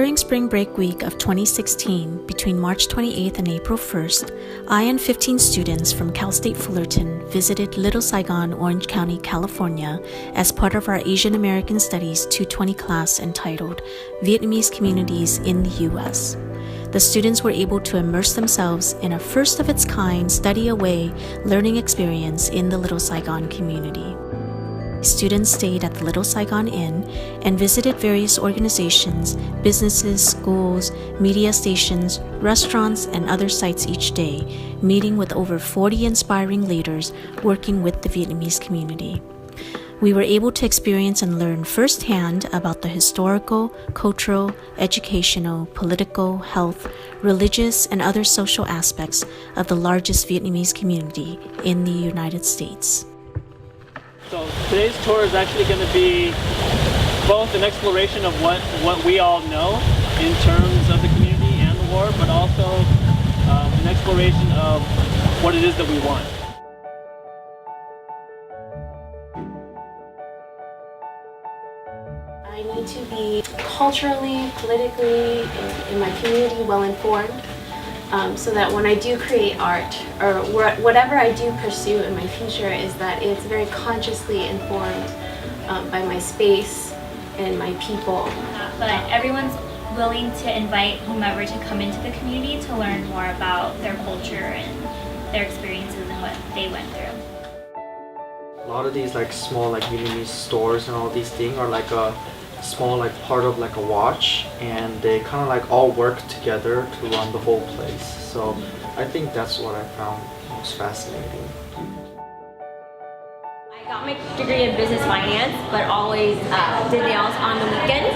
During spring break week of 2016, between March 28th and April 1st, I and 15 students from Cal State Fullerton visited Little Saigon, Orange County, California as part of our Asian American Studies 220 class entitled Vietnamese Communities in the U.S. The students were able to immerse themselves in a first-of-its-kind study-away learning experience in the Little Saigon community. Students stayed at the Little Saigon Inn and visited various organizations, businesses, schools, media stations, restaurants, and other sites each day, meeting with over 40 inspiring leaders working with the Vietnamese community. We were able to experience and learn firsthand about the historical, cultural, educational, political, health, religious, and other social aspects of the largest Vietnamese community in the United States. So today's tour is actually going to be both an exploration of what we all know in terms of the community and the war, but also an exploration of what it is that we want. I need to be culturally, politically, in my community well-informed. So that when I do create art, or whatever I do pursue in my future, is that it's very consciously informed by my space and my people. But everyone's willing to invite whomever to come into the community to learn more about their culture and their experiences and what they went through. A lot of these like small like Vietnamese stores and all these things are like a small like part of like a watch, and they kind of like all work together to run the whole place. So I think that's what I found most fascinating. I got my degree in business finance, but always did nails on the weekends.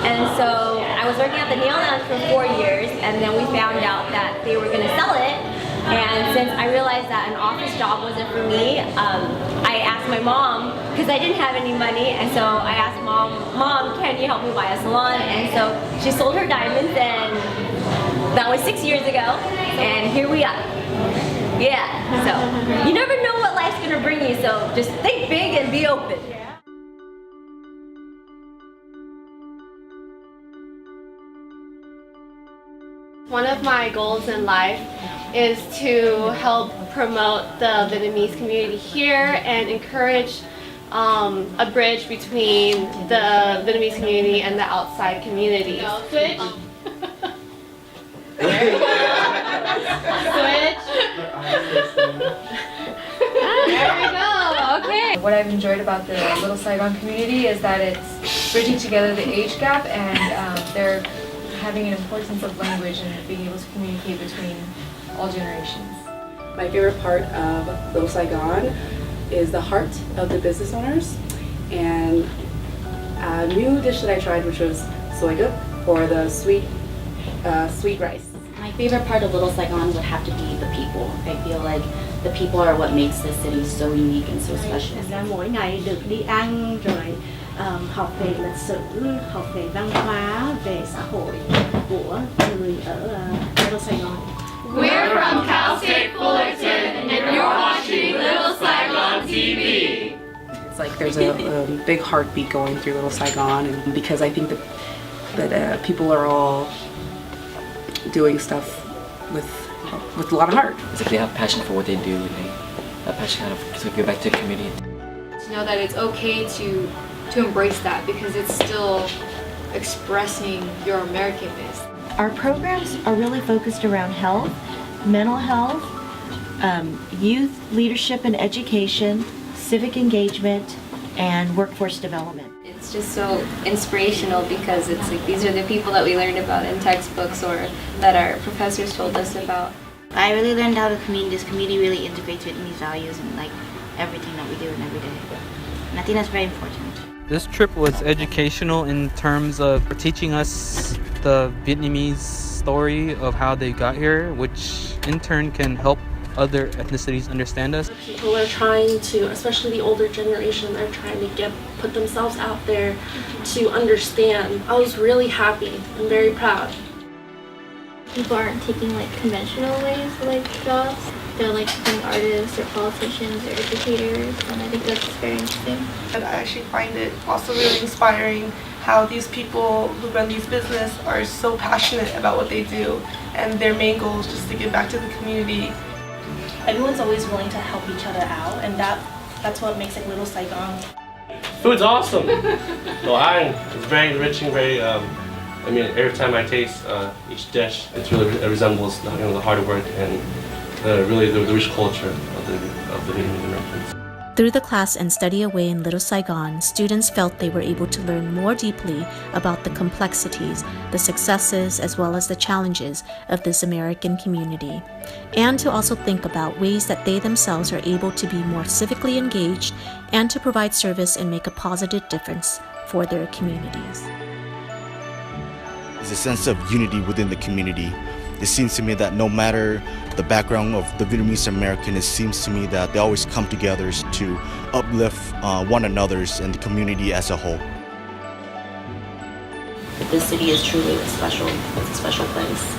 And so I was working at the nail lounge for 4 years, and then we found out that they were going to sell it. And since I realized that an office job wasn't for me, I asked my mom, because I didn't have any money, and so I asked Mom, can you help me buy a salon? And so she sold her diamonds, and that was 6 years ago, and here we are. Yeah, so you never know what life's gonna bring you, so just think big and be open. One of my goals in life is to help promote the Vietnamese community here and encourage a bridge between the Vietnamese community and the outside community. Switch. There we go. Switch. There we go. Okay. What I've enjoyed about the Little Saigon community is that it's bridging together the age gap, and they're having an importance of language and being able to communicate between all generations. My favorite part of Little Saigon is the heart of the business owners, and a new dish that I tried, which was soy duc, or the sweet rice. My favorite part of Little Saigon would have to be the people. I feel like the people are what makes this city so unique and so special. Mỗi ngày được đi ăn rồi học về lịch sử, học về văn hóa, về xã hội của người ở Little Saigon. We're from Cal State Fullerton, and you're watching Little Saigon TV. It's like there's a big heartbeat going through Little Saigon, and because I think that people are all doing stuff with a lot of heart. It's like they have passion for what they do, and they have passion kind of to give back to the community. To know that it's okay to embrace that, because it's still expressing your Americanness. Our programs are really focused around health, mental health, youth leadership and education, civic engagement, and workforce development. It's just so inspirational because it's like these are the people that we learned about in textbooks or that our professors told us about. I really learned how this community really integrates Vietnamese values in like everything that we do in every day. And I think that's very important. This trip was educational in terms of teaching us the Vietnamese story of how they got here, which in turn can help other ethnicities understand us. People are trying to, especially the older generation, they're trying to put themselves out there to understand. I was really happy and very proud. People aren't taking like conventional ways to like jobs. They're like being artists or politicians or educators, and I think that's very interesting. And I actually find it also really inspiring how these people who run these businesses are so passionate about what they do, and their main goal is just to give back to the community. Everyone's always willing to help each other out, and that's what makes it Little Saigon. Food's awesome. The wine is very enriching, very, I mean, every time I taste each dish, it resembles the hard work and really the rich culture of the Vietnamese Americans. Through the class and study away in Little Saigon, students felt they were able to learn more deeply about the complexities, the successes, as well as the challenges of this American community, and to also think about ways that they themselves are able to be more civically engaged and to provide service and make a positive difference for their communities. There's a sense of unity within the community. It seems to me that no matter the background of the Vietnamese American, it seems to me that they always come together to uplift one another's and the community as a whole. This city is truly special. It's a special place.